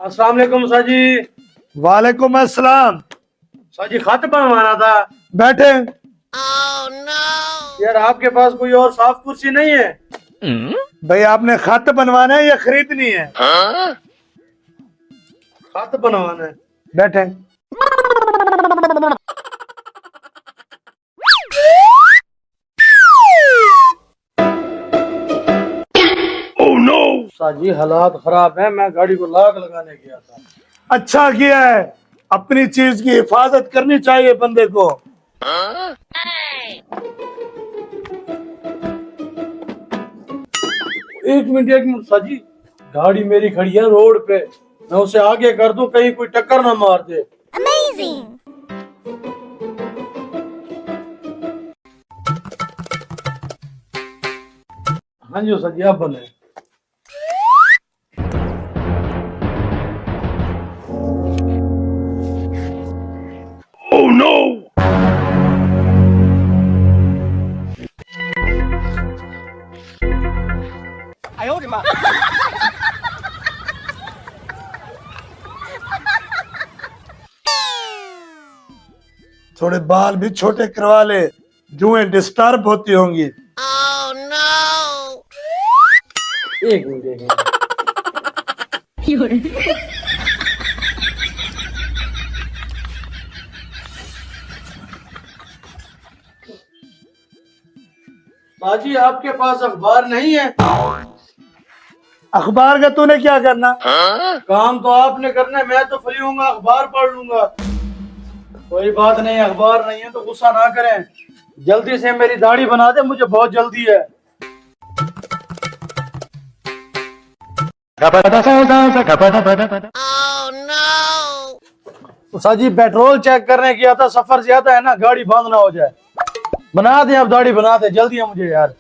अस्सलाम वालेकुम साजी। वालेकुम अस्सलाम। साजी खत बनवाना था। बैठे। यार आपके पास कोई और साफ कुर्सी नहीं है? भाई आपने खत बनवाना है या खरीदनी है? खत बनवाना है। बैठे। साजी हालात खराब है, मैं गाड़ी को लाग लगाने गया था। अच्छा किया है, अपनी चीज की हिफाजत करनी चाहिए बंदे को। एक मिनट साजी, गाड़ी मेरी खड़ी है रोड पे, मैं उसे आगे कर दूं कहीं कोई टक्कर ना मार दे। हाँ जी साजी, आप बोले। Oh no! थोड़े बाल भी छोटे करवा ले, जुएं डिस्टर्ब होती होंगी। एक मिनट। साजी आपके पास अखबार नहीं है? अखबार का तूने क्या करना? काम तो आपने करना है, मैं तो फ्री हूँ, अखबार पढ़ लूंगा। कोई बात नहीं, अखबार नहीं है तो गुस्सा ना करें, जल्दी से मेरी दाढ़ी बना दे, मुझे बहुत जल्दी है। साजी पेट्रोल चेक करने गया था, सफर ज्यादा है ना, गाड़ी बंद ना हो जाए। बना दे अब दाढ़ी, बना दे जल्दी है मुझे यार।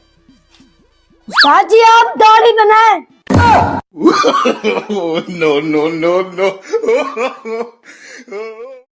साजी आप दाढ़ी बनाए। No, no, no, no.